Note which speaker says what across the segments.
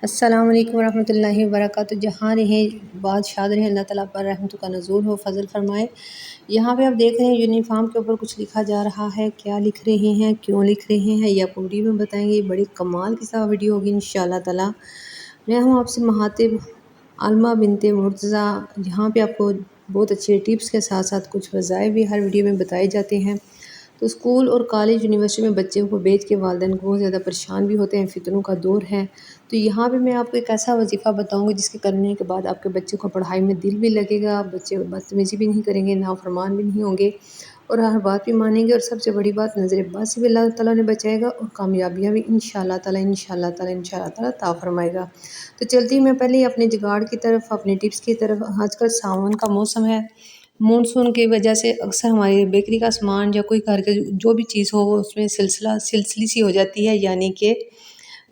Speaker 1: السلام علیکم ورحمۃ اللہ وبرکاتہ۔ جہاں رہیں بات شاد رہیں، اللہ تعالیٰ پر رحمت کا نزول ہو، فضل فرمائے۔ یہاں پہ آپ دیکھ رہے ہیں یونیفارم کے اوپر کچھ لکھا جا رہا ہے۔ کیا لکھ رہے ہیں، کیوں لکھ رہے ہیں، یہ آپ کو ویڈیو میں بتائیں گے۔ بڑی کمال کی سا ویڈیو ہوگی انشاءاللہ تعالیٰ۔ میں ہوں آپ سے مہاتب عالمہ بنت مرتضیٰ۔ یہاں پہ آپ کو بہت اچھے ٹپس کے ساتھ ساتھ کچھ وظائف بھی ہر ویڈیو میں بتائے جاتے ہیں۔ تو اسکول اور کالج یونیورسٹی میں بچوں کو بھیج کے والدین کو بہت زیادہ پریشان بھی ہوتے ہیں، فتنوں کا دور ہے۔ تو یہاں پہ میں آپ کو ایک ایسا وظیفہ بتاؤں گی جس کے کرنے کے بعد آپ کے بچوں کو پڑھائی میں دل بھی لگے گا، بچے بدتمیزی بھی نہیں کریں گے، نافرمان بھی نہیں ہوں گے اور ہر بات بھی مانیں گے، اور سب سے بڑی بات نظر بد سے بھی اللہ تعالیٰ نے بچائے گا، اور کامیابیاں بھی انشاءاللہ تعالیٰ عطا فرمائے گا۔ تو چلتی میں پہلے اپنے جگاڑ کی طرف، اپنے ٹپس کی طرف۔ آج کل ساون کا موسم ہے، مونسون کی وجہ سے اکثر ہمارے بیکری کا سامان یا کوئی گھر کے جو بھی چیز ہو وہ اس میں سلسلی سی ہو جاتی ہے، یعنی کہ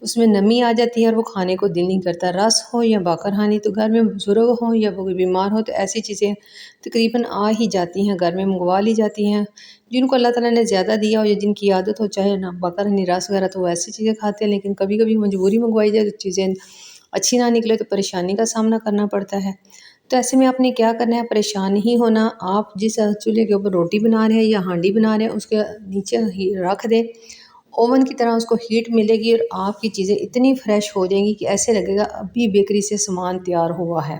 Speaker 1: اس میں نمی آ جاتی ہے اور وہ کھانے کو دل نہیں کرتا۔ رس ہو یا باقرہانی، تو گھر میں بزرگ ہوں یا وہ بیمار ہو تو ایسی چیزیں تقریباً آ ہی جاتی ہیں، گھر میں منگوا لی جاتی ہیں۔ جن کو اللہ تعالیٰ نے زیادہ دیا ہو یا جن کی عادت ہو، چاہے نہ باقرہانی رس وغیرہ، تو وہ ایسی چیزیں کھاتے ہیں، لیکن کبھی کبھی مجبوری منگوائی جائے تو چیزیں اچھی نہ نکلے تو پریشانی کا سامنا کرنا پڑتا ہے۔ تو ایسے میں آپ نے کیا کرنا ہے، پریشان نہیں ہونا۔ آپ جس چولہے کے اوپر روٹی بنا رہے ہیں یا ہانڈی بنا رہے ہیں، اس کے نیچے رکھ دیں، اوون کی طرح اس کو ہیٹ ملے گی اور آپ کی چیزیں اتنی فریش ہو جائیں گی کہ ایسے لگے گا ابھی بیکری سے سامان تیار ہوا ہے۔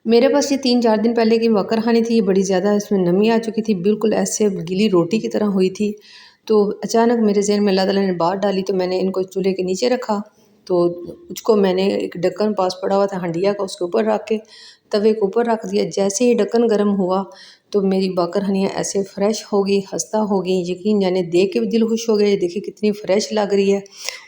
Speaker 1: میرے پاس یہ 3-4 دن پہلے کی باقرہانی تھی، یہ بڑی زیادہ اس میں نمی آ چکی تھی، بالکل ایسے گلی روٹی کی طرح ہوئی تھی۔ تو اچانک میرے ذہن میں اللہ تعالیٰ نے بات ڈالی، تو میں نے ان کو چولہے کے نیچے رکھا، تو اس کو میں نے ایک ڈھکن پاس پڑا ہوا تھا ہنڈیا کا، اس کے اوپر رکھ کے توے کے اوپر رکھ دیا۔ جیسے ہی ڈھکن گرم ہوا تو میری باقرہنیاں ایسے فریش ہوگی، خستہ ہوگی، یقین جانے دیکھ کے بھی دل خوش ہو گیا۔ یہ دیکھیں کتنی فریش لگ رہی ہے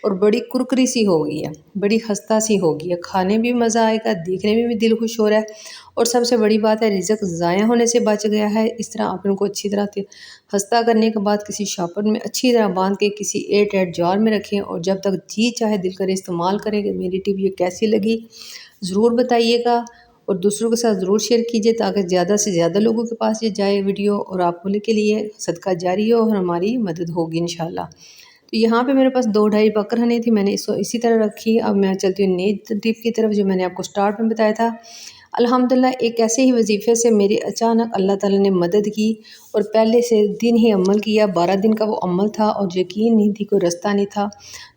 Speaker 1: اور بڑی کرکری سی ہو گئی ہے، بڑی خستہ سی ہو گئی ہے، کھانے بھی مزہ آئے گا، دیکھنے میں بھی دل خوش ہو رہا ہے، اور سب سے بڑی بات ہے رزق ضائع ہونے سے بچ گیا ہے۔ اس طرح آپ ان کو اچھی طرح خستہ کرنے کے بعد کسی شاپر میں اچھی طرح باندھ کے کسی ایئر ٹائٹ جار میں رکھیں، اور جب تک جی چاہے دل کرے استعمال کریں گے۔ میری ٹپ یہ کیسی لگی ضرور بتائیے گا، اور دوسروں کے ساتھ ضرور شیئر کیجیے تاکہ زیادہ سے زیادہ لوگوں کے پاس یہ جائے ویڈیو، اور آپ کے لیے صدقہ جاری ہو اور ہماری مدد ہوگی انشاءاللہ۔ تو یہاں پہ میرے پاس 2-2.5 باقرہنی تھی، میں نے اس کو اسی طرح رکھی۔ اب میں چلتی ہوں نئی ٹپ کی طرف جو میں نے آپ کو سٹارٹ میں بتایا تھا۔ الحمدللہ ایک ایسے ہی وظیفے سے میری اچانک اللہ تعالیٰ نے مدد کی، اور پہلے سے دن ہی عمل کیا، 12 دن کا وہ عمل تھا، اور یقین نہیں تھی، کوئی رستہ نہیں تھا،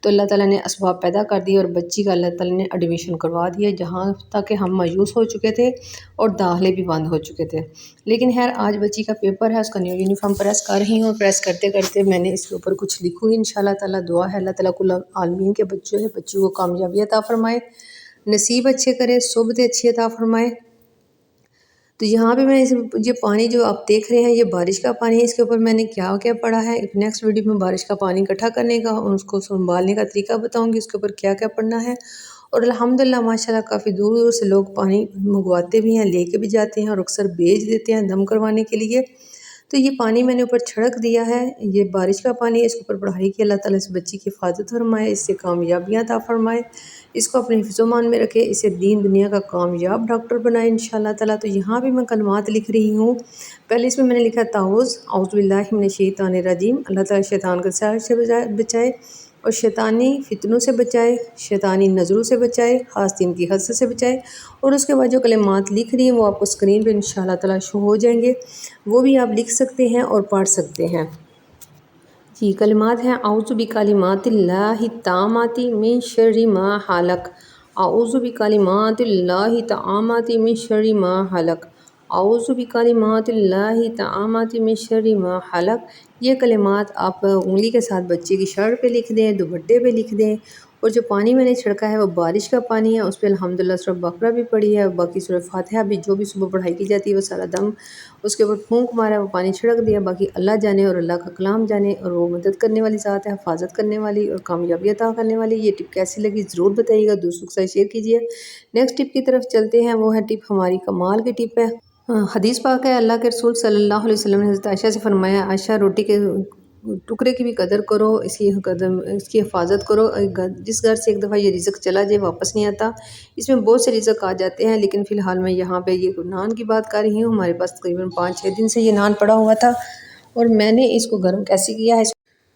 Speaker 1: تو اللہ تعالیٰ نے اسباب پیدا کر دیے اور بچی کا اللہ تعالیٰ نے ایڈمیشن کروا دیا، جہاں تک ہم مایوس ہو چکے تھے اور داخلے بھی بند ہو چکے تھے۔ لیکن خیر آج بچی کا پیپر ہے، اس کا نیو یونیفارم پریس کر رہی ہوں، پریس کرتے کرتے میں نے اس کے اوپر کچھ لکھوں گی انشاءاللہ تعالیٰ۔ دعا ہے اللہ تعالیٰ کل عالمین کے بچوں کو کامیابی عطا فرمائے، نصیب اچھے کرے، صحبت اچھی عطا فرمائے۔ تو یہاں پہ میں یہ پانی جو آپ دیکھ رہے ہیں یہ بارش کا پانی ہے، اس کے اوپر میں نے کیا کیا پڑھا ہے، ایک نیکسٹ ویڈیو میں بارش کا پانی اکٹھا کرنے کا اور اس کو سنبھالنے کا طریقہ بتاؤں گی، اس کے اوپر کیا کیا پڑھنا ہے۔ اور الحمدللہ ماشاءاللہ کافی دور دور سے لوگ پانی منگواتے بھی ہیں، لے کے بھی جاتے ہیں، اور اکثر بیچ دیتے ہیں دم کروانے کے لیے۔ تو یہ پانی میں نے اوپر چھڑک دیا ہے، یہ بارش کا پانی ہے، اس کے اوپر پڑھائی کی، اللہ تعالیٰ اس بچی کی حفاظت فرمائے، اس سے کامیابیاں عطا فرمائے، اس کو اپنے حفظ و امان میں رکھے، اسے دین دنیا کا کامیاب ڈاکٹر بنائے انشاءاللہ تعالیٰ۔ تو یہاں بھی میں کلمات لکھ رہی ہوں۔ پہلے اس میں نے لکھا تعوذ، اعوذ باللہ من الشیطان الرجیم، اللہ تعالیٰ شیطان کے سائر سے بچائے اور شیطانی فتنوں سے بچائے، شیطانی نظروں سے بچائے، خاص دین کی حسد سے بچائے۔ اور اس کے بعد جو کلمات لکھ رہی ہیں وہ آپ کو اسکرین پہ انشاءاللہ تعالیٰ شو ہو جائیں گے، وہ بھی آپ لکھ سکتے ہیں اور پڑھ سکتے ہیں۔ جی کلمات ہیں، اعوذ بکلمات اللہ التامات من شر ما خلق، اعوذ بکلمات اللہ التامات من شر ما خلق، اعوذ بکلمات اللہ التامات من شر ما خلق۔ یہ کلمات آپ انگلی کے ساتھ بچے کی شرٹ پہ لکھ دیں، دوپٹے پہ لکھ دیں، اور جو پانی میں نے چھڑکا ہے وہ بارش کا پانی ہے، اس پہ الحمدللہ سورہ بقرہ بھی پڑھی ہے، باقی سورہ فاتحہ بھی، جو بھی صبح پڑھائی کی جاتی ہے وہ سارا دم اس کے اوپر پھونک مارا ہے، وہ پانی چھڑک دیا، باقی اللہ جانے اور اللہ کا کلام جانے، اور وہ مدد کرنے والی ذات ہے، حفاظت کرنے والی اور کامیابی عطا کرنے والی۔ یہ ٹپ کیسی لگی ضرور بتائیے گا، دوسروں کے ساتھ شیئر کیجیے۔ نیکسٹ ٹپ کی طرف چلتے ہیں، وہ ہے ٹپ ہماری کمال کی ٹپ ہے۔ حدیث پاک ہے، اللہ کے رسول صلی اللہ علیہ وسلم نے حضرت عائشہ سے فرمایا، عائشہ روٹی کے ٹکڑے کی بھی قدر کرو، اس کی حفاظت کرو، جس گھر سے ایک دفعہ یہ رزق چلا جائے واپس نہیں آتا۔ اس میں بہت سے رزق آ جاتے ہیں، لیکن فی الحال میں یہاں پہ یہ نان کی بات کر رہی ہوں۔ ہمارے پاس تقریباً 5-6 دن سے یہ نان پڑا ہوا تھا، اور میں نے اس کو گرم کیسے کیا ہے،